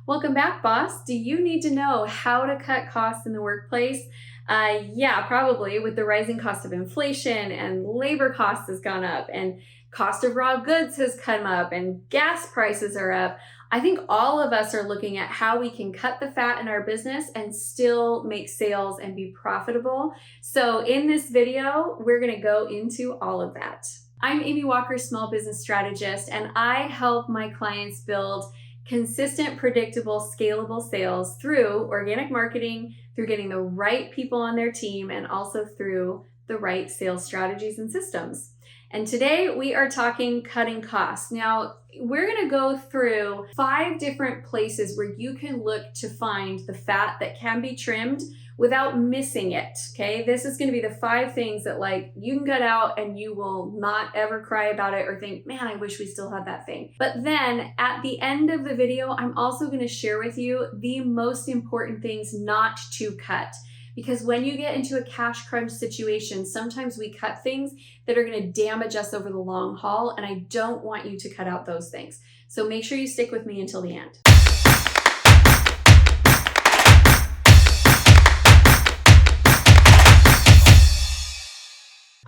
Welcome back, boss. Do you need to know how to cut costs in the workplace? Yeah, probably. With the rising cost of inflation and labor costs has gone up and cost of raw goods has come up and gas prices are up. I think all of us are looking at how we can cut the fat in our business and still make sales and be profitable. So in this video, we're going to go into all of that. I'm Amy Walker, small business strategist, and I help my clients build consistent, predictable, scalable sales through organic marketing, through getting the right people on their team, and also through the right sales strategies and systems. And today we are talking cutting costs. Now, we're going to go through 5 different places where you can look to find the fat that can be trimmed without missing it, okay? This is going to be the 5 things that you can cut out and you will not ever cry about it or think, man, I wish we still had that thing. But then at the end of the video, I'm also going to share with you the most important things not to cut. Because when you get into a cash crunch situation, sometimes we cut things that are going to damage us over the long haul, and I don't want you to cut out those things. So make sure you stick with me until the end.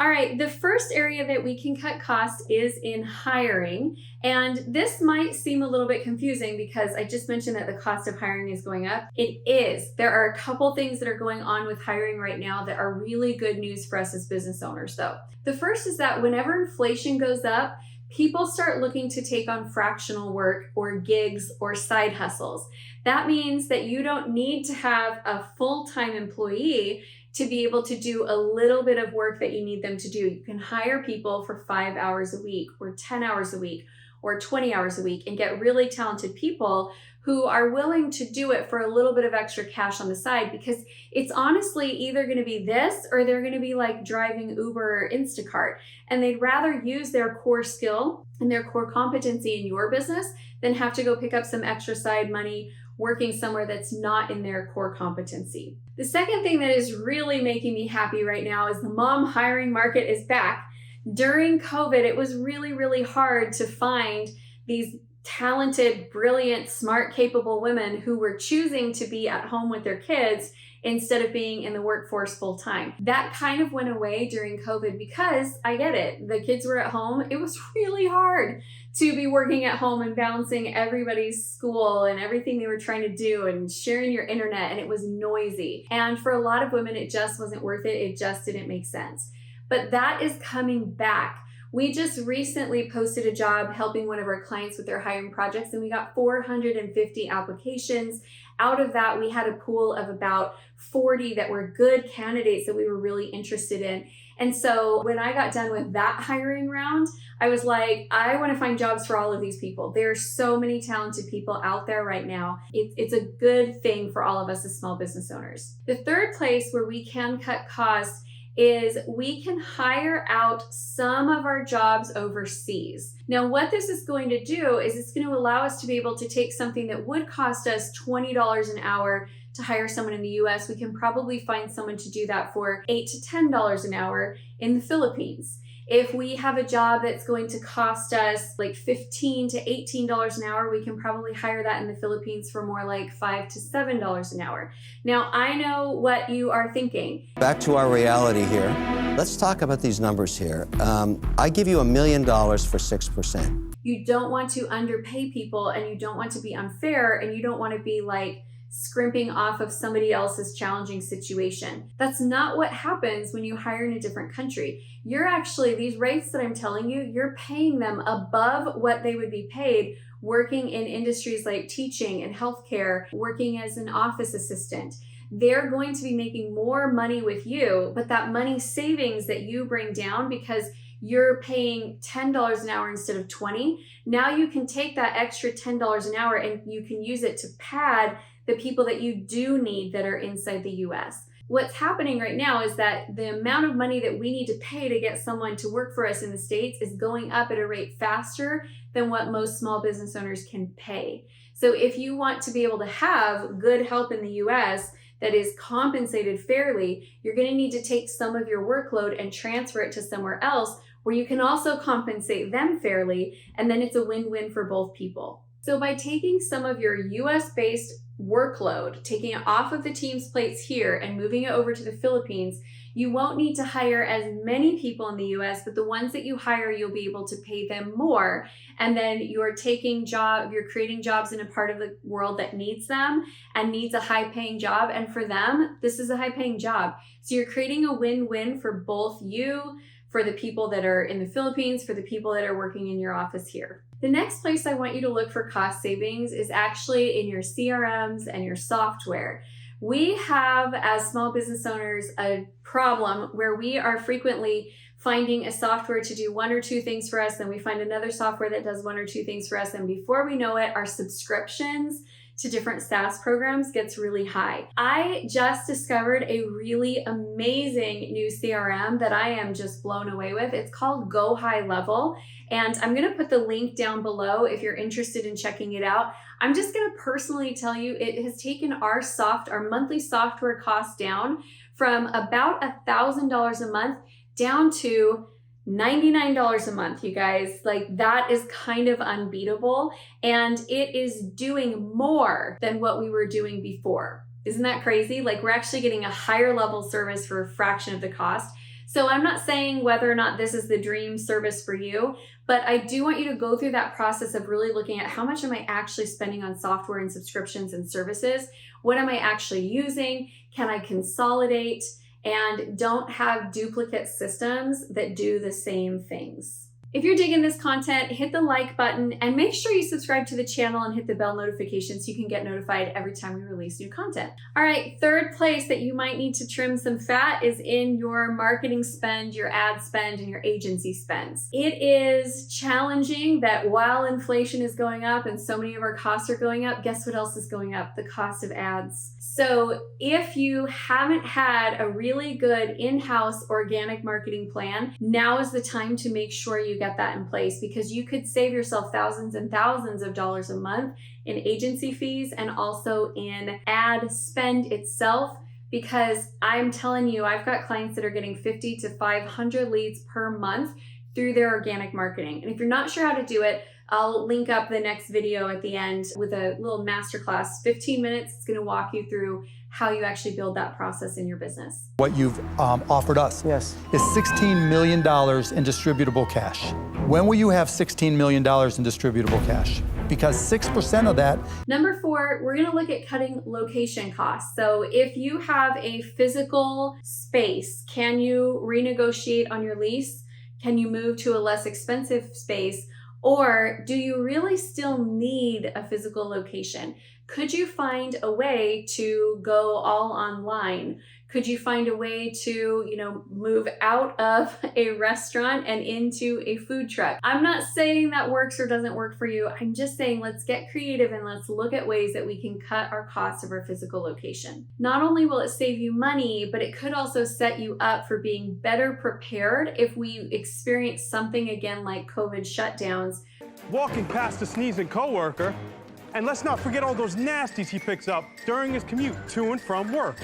All right, the first area that we can cut costs is in hiring. And this might seem a little bit confusing because I just mentioned that the cost of hiring is going up. It is. There are a couple things that are going on with hiring right now that are really good news for us as business owners, though. The first is that whenever inflation goes up, people start looking to take on fractional work or gigs or side hustles. That means that you don't need to have a full-time employee to be able to do a little bit of work that you need them to do. You can hire people for 5 hours a week or 10 hours a week or 20 hours a week and get really talented people who are willing to do it for a little bit of extra cash on the side, because it's honestly either going to be this or they're going to be like driving Uber or Instacart, and they'd rather use their core skill and their core competency in your business than have to go pick up some extra side money working somewhere that's not in their core competency. The second thing that is really making me happy right now is the mom hiring market is back. During COVID, it was really, really hard to find these talented, brilliant, smart, capable women who were choosing to be at home with their kids instead of being in the workforce full time. That kind of went away during COVID because I get it. The kids were at home. It was really hard to be working at home and balancing everybody's school and everything they were trying to do and sharing your internet, and it was noisy. And for a lot of women, it just wasn't worth it. It just didn't make sense. But that is coming back. We just recently posted a job helping one of our clients with their hiring projects, and we got 450 applications. Out of that, we had a pool of about 40 that were good candidates that we were really interested in. And so when I got done with that hiring round, I was like, I want to find jobs for all of these people. There are so many talented people out there right now. It's a good thing for all of us as small business owners. The third place where we can cut costs is we can hire out some of our jobs overseas. Now, what this is going to do is it's going to allow us to be able to take something that would cost us $20 an hour to hire someone in the US. We can probably find someone to do that for $8 to $10 an hour in the Philippines. If we have a job that's going to cost us like $15 to $18 an hour, we can probably hire that in the Philippines for more like $5 to $7 an hour. Now, I know what you are thinking. Back to our reality here. Let's talk about these numbers here. I give you $1 million for 6%. You don't want to underpay people, and you don't want to be unfair, and you don't want to be like scrimping off of somebody else's challenging situation. That's not what happens when you hire in a different country. You're actually, these rates that I'm telling you, you're paying them above what they would be paid working in industries like teaching and healthcare, working as an office assistant. They're going to be making more money with you, but that money savings that you bring down because you're paying $10 an hour instead of $20, now you can take that extra $10 an hour and you can use it to pad the people that you do need that are inside the US. What's happening right now is that the amount of money that we need to pay to get someone to work for us in the States is going up at a rate faster than what most small business owners can pay. So if you want to be able to have good help in the US that is compensated fairly, you're going to need to take some of your workload and transfer it to somewhere else where you can also compensate them fairly, and then it's a win-win for both people. So by taking some of your US-based workload, taking it off of the team's plates here and moving it over to the Philippines, you won't need to hire as many people in the US, but the ones that you hire, you'll be able to pay them more. And then you're creating jobs in a part of the world that needs them and needs a high paying job. And for them, this is a high paying job. So you're creating a win-win for both you, for the people that are in the Philippines, for the people that are working in your office here. The next place I want you to look for cost savings is actually in your CRMs and your software. We have, as small business owners, a problem where we are frequently finding a software to do one or two things for us, then we find another software that does one or two things for us, and before we know it, our subscriptions to different SaaS programs gets really high. I just discovered a really amazing new CRM that I am just blown away with. It's called Go High Level, and I'm gonna put the link down below if you're interested in checking it out. I'm just gonna personally tell you, it has taken our monthly software costs down from about $1,000 a month down to $99 a month, you guys. Like, that is kind of unbeatable, and it is doing more than what we were doing before. Isn't that crazy? Like, we're actually getting a higher level service for a fraction of the cost. So I'm not saying whether or not this is the dream service for you, but I do want you to go through that process of really looking at how much am I actually spending on software and subscriptions and services? What am I actually using? Can I consolidate? And don't have duplicate systems that do the same things. If you're digging this content, hit the like button and make sure you subscribe to the channel and hit the bell notification so you can get notified every time we release new content. All right, third place that you might need to trim some fat is in your marketing spend, your ad spend, and your agency spends. It is challenging that while inflation is going up and so many of our costs are going up, guess what else is going up? The cost of ads. So if you haven't had a really good in-house organic marketing plan, now is the time to make sure you get that in place, because you could save yourself thousands and thousands of dollars a month in agency fees and also in ad spend itself. Because I'm telling you, I've got clients that are getting 50 to 500 leads per month through their organic marketing. And if you're not sure how to do it, I'll link up the next video at the end with a little masterclass, 15 minutes. It's going to walk you through how you actually build that process in your business. What you've offered us is $16 million in distributable cash. When will you have $16 million in distributable cash? Because 6% of that. Number 4, we're going to look at cutting location costs. So if you have a physical space, can you renegotiate on your lease? Can you move to a less expensive space? Or do you really still need a physical location? Could you find a way to go all online? Could you find a way to, move out of a restaurant and into a food truck? I'm not saying that works or doesn't work for you. I'm just saying let's get creative and let's look at ways that we can cut our cost of our physical location. Not only will it save you money, but it could also set you up for being better prepared if we experience something again like COVID shutdowns. Walking past a sneezing coworker, and let's not forget all those nasties he picks up during his commute to and from work.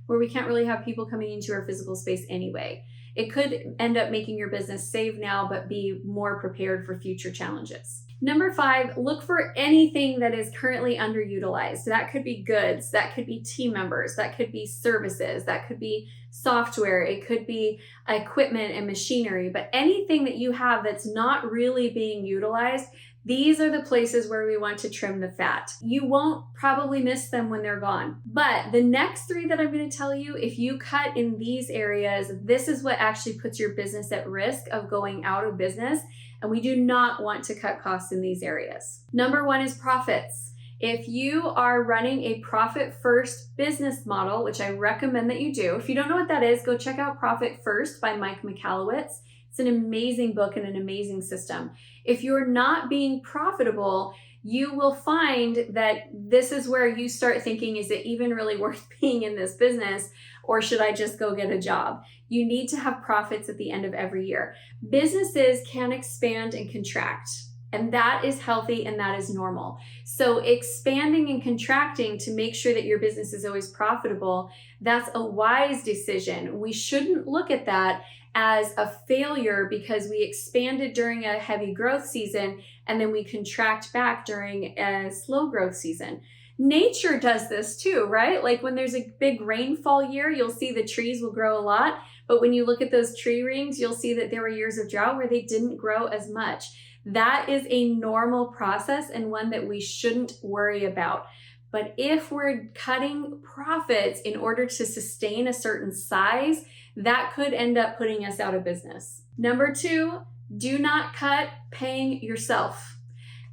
Where we can't really have people coming into our physical space anyway. It could end up making your business save now, but be more prepared for future challenges. Number 5, look for anything that is currently underutilized. That could be goods, that could be team members, that could be services, that could be software, it could be equipment and machinery, but anything that you have that's not really being utilized, these are the places where we want to trim the fat. You won't probably miss them when they're gone. But the next 3 that I'm going to tell you, if you cut in these areas, this is what actually puts your business at risk of going out of business. And we do not want to cut costs in these areas. Number 1 is profits. If you are running a profit first business model, which I recommend that you do, if you don't know what that is, go check out Profit First by Mike Michalowicz. It's an amazing book and an amazing system. If you're not being profitable, you will find that this is where you start thinking, is it even really worth being in this business, or should I just go get a job? You need to have profits at the end of every year. Businesses can expand and contract. And that is healthy and that is normal. So expanding and contracting to make sure that your business is always profitable, that's a wise decision. We shouldn't look at that as a failure because we expanded during a heavy growth season and then we contract back during a slow growth season. Nature does this too, right? Like when there's a big rainfall year, you'll see the trees will grow a lot. But when you look at those tree rings, you'll see that there were years of drought where they didn't grow as much. That is a normal process and one that we shouldn't worry about. But if we're cutting profits in order to sustain a certain size, that could end up putting us out of business. Number 2, do not cut paying yourself.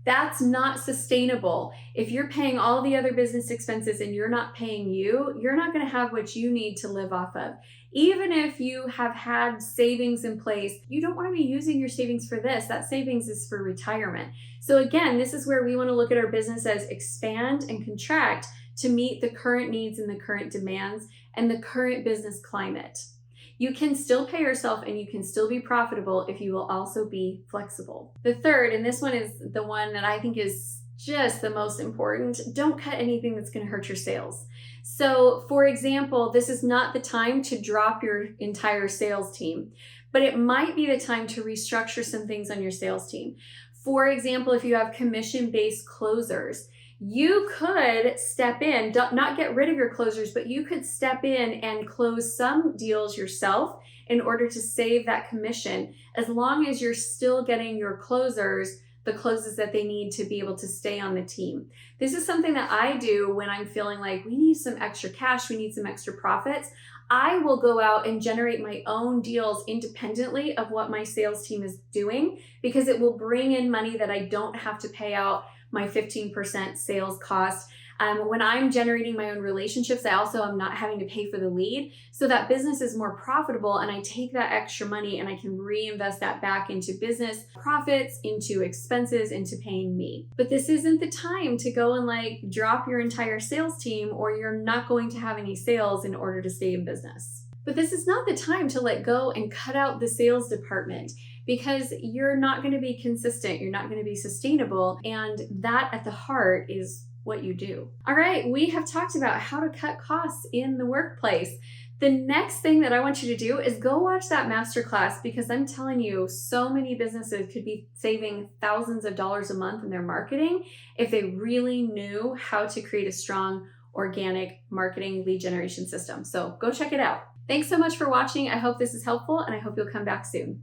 That's not sustainable. If you're paying all the other business expenses and you're not paying you, you're not going to have what you need to live off of. Even if you have had savings in place, you don't want to be using your savings for this. That savings is for retirement. So again, this is where we want to look at our business as expand and contract to meet the current needs and the current demands and the current business climate. You can still pay yourself and you can still be profitable if you will also be flexible. The third, and this one is the one that I think is just the most important, don't cut anything that's going to hurt your sales. So for example, this is not the time to drop your entire sales team, but it might be the time to restructure some things on your sales team. For example, if you have commission-based closers, you could step in, not get rid of your closers, but you could step in and close some deals yourself in order to save that commission, as long as you're still getting your closers the closes that they need to be able to stay on the team. This is something that I do when I'm feeling like we need some extra cash, we need some extra profits. I will go out and generate my own deals independently of what my sales team is doing, because it will bring in money that I don't have to pay out my 15% sales cost. When I'm generating my own relationships, I also am not having to pay for the lead. So that business is more profitable and I take that extra money and I can reinvest that back into business profits, into expenses, into paying me. But this isn't the time to go and like drop your entire sales team, or you're not going to have any sales in order to stay in business. But this is not the time to let go and cut out the sales department, because you're not going to be consistent, you're not going to be sustainable, and that at the heart is what you do. All right, we have talked about how to cut costs in the workplace. The next thing that I want you to do is go watch that masterclass, because I'm telling you, so many businesses could be saving thousands of dollars a month in their marketing if they really knew how to create a strong organic marketing lead generation system. So go check it out. Thanks so much for watching. I hope this is helpful and I hope you'll come back soon.